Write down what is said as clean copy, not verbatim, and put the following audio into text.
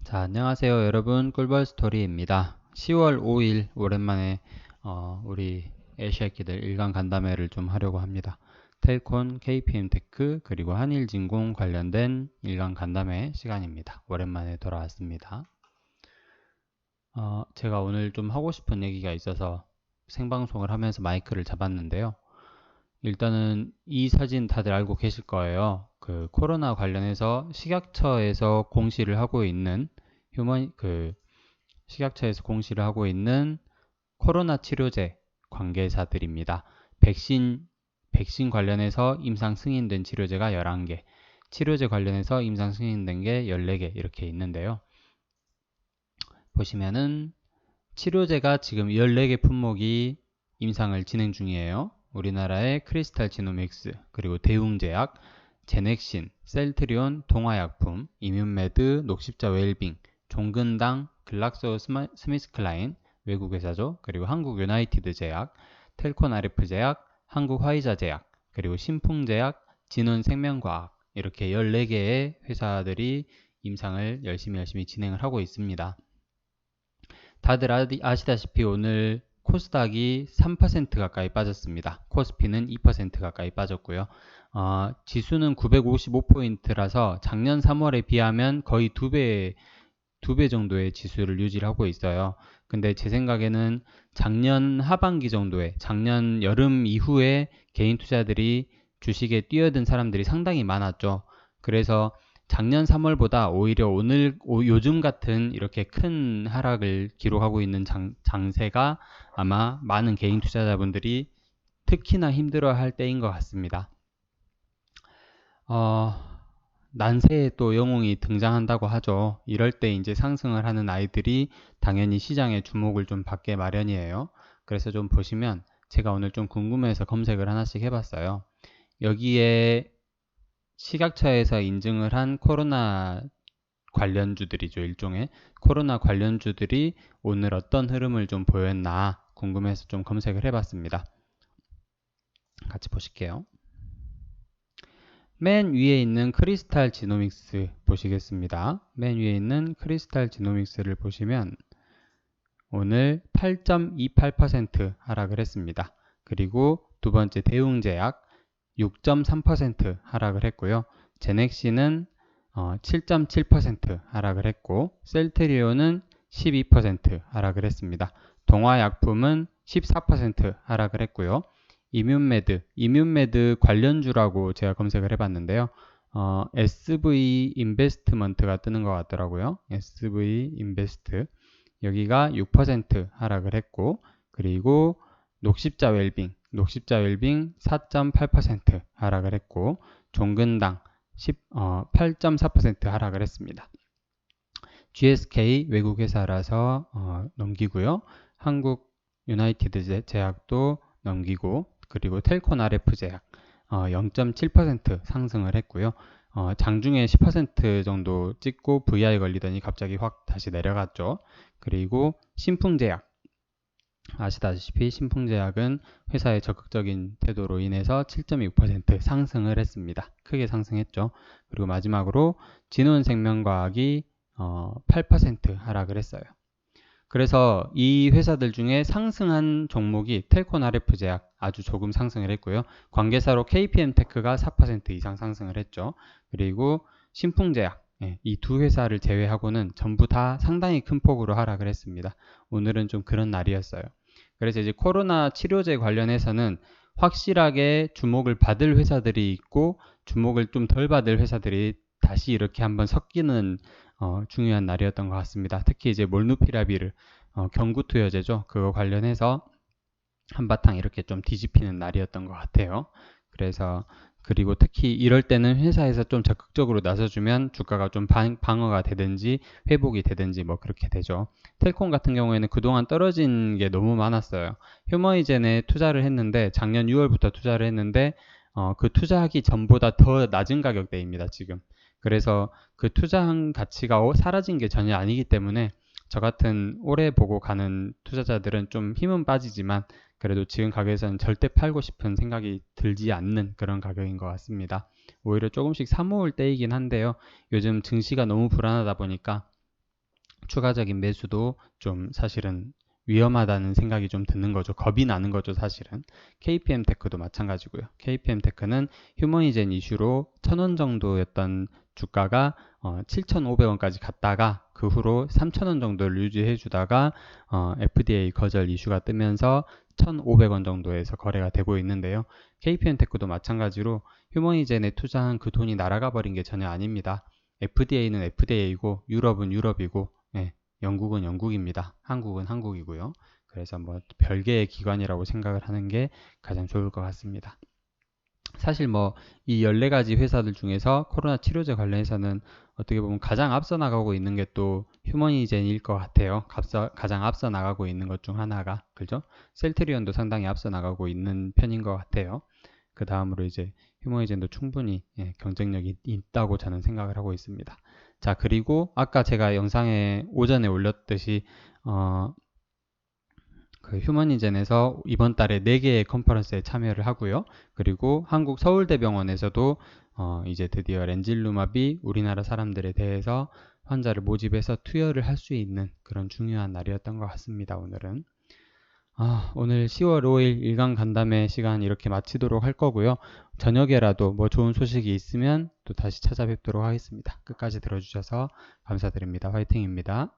자, 안녕하세요 여러분, 꿀벌 스토리입니다. 10월 5일 오랜만에 우리 애쉬애끼들 일간 간담회를 좀 하려고 합니다. 텔콘, KPM테크 그리고 한일진공 관련된 일간 간담회 시간입니다. 오랜만에 돌아왔습니다. 제가 오늘 좀 하고 싶은 얘기가 있어서 생방송을 하면서 마이크를 잡았는데요. 일단은 이 사진 다들 알고 계실 거예요. 그 코로나 관련해서 식약처에서 공시를 하고 있는 식약처에서 공시를 하고 있는 코로나 치료제 관계사들입니다. 백신 관련해서 임상 승인된 치료제가 11개, 치료제 관련해서 임상 승인된 게 14개 이렇게 있는데요. 보시면은 치료제가 지금 14개 품목이 임상을 진행 중이에요. 우리나라의 크리스탈 지노믹스, 그리고 대웅제약, 제넥신, 셀트리온, 동화약품, 이뮨메드, 녹십자 웰빙, 종근당, 글락소 스미스클라인, 외국 회사죠. 그리고 한국 유나이티드 제약, 텔콘 RF 제약, 한국 화이자 제약, 그리고 신풍제약, 진원 생명과학, 이렇게 14개의 회사들이 임상을 열심히 진행을 하고 있습니다. 다들 아시다시피 오늘 코스닥이 3% 가까이 빠졌습니다. 코스피는 2% 가까이 빠졌고요. 지수는 955포인트라서 작년 3월에 비하면 거의 두 배 정도의 지수를 유지를 하고 있어요. 근데 제 생각에는 작년 하반기 정도에, 작년 여름 이후에 개인 투자들이 주식에 뛰어든 사람들이 상당히 많았죠. 그래서 작년 3월보다 오히려 요즘 같은 이렇게 큰 하락을 기록하고 있는 장세가 아마 많은 개인 투자자분들이 특히나 힘들어할 때인 것 같습니다. 난세에 또 영웅이 등장한다고 하죠. 이럴 때 이제 상승을 하는 아이들이 당연히 시장의 주목을 좀 받게 마련이에요. 그래서 좀 보시면 제가 오늘 좀 궁금해서 검색을 하나씩 해봤어요. 여기에 식약처에서 인증을 한 코로나 관련주들이죠. 일종의 코로나 관련주들이 오늘 어떤 흐름을 좀 보였나 궁금해서 좀 검색을 해봤습니다. 같이 보실게요. 맨 위에 있는 크리스탈 지노믹스 보시겠습니다. 맨 위에 있는 크리스탈 지노믹스를 보시면 오늘 8.28% 하락을 했습니다. 그리고 두 번째 대웅제약 6.3% 하락을 했고요. 제넥시는 7.7% 하락을 했고, 셀트리온은 12% 하락을 했습니다. 동화약품은 14% 하락을 했고요. 이뮨메드 관련주라고 제가 검색을 해봤는데요. SV 인베스트먼트가 뜨는 것 같더라고요. SV 인베스트. 여기가 6% 하락을 했고, 그리고 녹십자 웰빙 4.8% 하락을 했고, 종근당 8.4% 하락을 했습니다. GSK 외국 회사라서 넘기고요. 한국 유나이티드 제약도 넘기고, 그리고 텔콘 RF 제약 0.7% 상승을 했고요. 장중에 10% 정도 찍고 VI 걸리더니 갑자기 확 다시 내려갔죠. 그리고 신풍제약, 아시다시피 신풍제약은 회사의 적극적인 태도로 인해서 7.6% 상승을 했습니다. 크게 상승했죠. 그리고 마지막으로 진원생명과학이 8% 하락을 했어요. 그래서 이 회사들 중에 상승한 종목이 텔콘 RF 제약 아주 조금 상승을 했고요. 관계사로 KPM테크가 4% 이상 상승을 했죠. 그리고 신풍제약, 이 두 회사를 제외하고는 전부 다 상당히 큰 폭으로 하락을 했습니다. 오늘은 좀 그런 날이었어요. 그래서 이제 코로나 치료제 관련해서는 확실하게 주목을 받을 회사들이 있고, 주목을 좀 덜 받을 회사들이 다시 이렇게 한번 섞이는 중요한 날이었던 것 같습니다. 특히 이제 몰누피라비르, 경구투여제죠. 그거 관련해서 한바탕 이렇게 좀 뒤집히는 날이었던 것 같아요. 그리고 특히 이럴 때는 회사에서 좀 적극적으로 나서주면 주가가 좀 방어가 되든지 회복이 되든지 뭐 그렇게 되죠. 텔콤 같은 경우에는 그동안 떨어진 게 너무 많았어요. 휴머이젠에 투자를 했는데, 작년 6월부터 투자를 했는데 그 투자하기 전보다 더 낮은 가격대입니다, 지금. 그래서 그 투자한 가치가 사라진 게 전혀 아니기 때문에 저 같은 오래 보고 가는 투자자들은 좀 힘은 빠지지만 그래도 지금 가격에서는 절대 팔고 싶은 생각이 들지 않는 그런 가격인 것 같습니다. 오히려 조금씩 사모을 때이긴 한데요. 요즘 증시가 너무 불안하다 보니까 추가적인 매수도 좀 사실은 위험하다는 생각이 좀 드는 거죠. 겁이 나는 거죠, 사실은. KPM테크도 마찬가지고요. KPM테크는 휴머니젠 이슈로 1,000원 정도였던 주가가 7,500원까지 갔다가 그 후로 3,000원 정도를 유지해 주다가 FDA 거절 이슈가 뜨면서 1,500원 정도에서 거래가 되고 있는데요. KPM테크도 마찬가지로 휴머니젠에 투자한 그 돈이 날아가 버린 게 전혀 아닙니다. FDA는 FDA이고 유럽은 유럽이고 예, 영국은 영국입니다. 한국은 한국이고요. 그래서 뭐 별개의 기관이라고 생각을 하는 게 가장 좋을 것 같습니다. 사실 뭐 이 14가지 회사들 중에서 코로나 치료제 관련해서는 어떻게 보면 가장 앞서 나가고 있는 게 또 휴머니젠일 것 같아요. 가장 앞서 나가고 있는 것 중 하나가, 그죠? 셀트리온도 상당히 앞서 나가고 있는 편인 것 같아요. 그 다음으로 이제 휴머니젠도 충분히 경쟁력이 있다고 저는 생각을 하고 있습니다. 자, 그리고 아까 제가 영상에 오전에 올렸듯이 그 휴머니젠에서 이번 달에 4개의 컨퍼런스에 참여를 하고요. 그리고 한국 서울대병원에서도 이제 드디어 렌질루마비 우리나라 사람들에 대해서 환자를 모집해서 투여를 할 수 있는 그런 중요한 날이었던 것 같습니다. 오늘은. 오늘 10월 5일 일간 간담회 시간 이렇게 마치도록 할 거고요. 저녁에라도 뭐 좋은 소식이 있으면 또 다시 찾아뵙도록 하겠습니다. 끝까지 들어주셔서 감사드립니다. 화이팅입니다.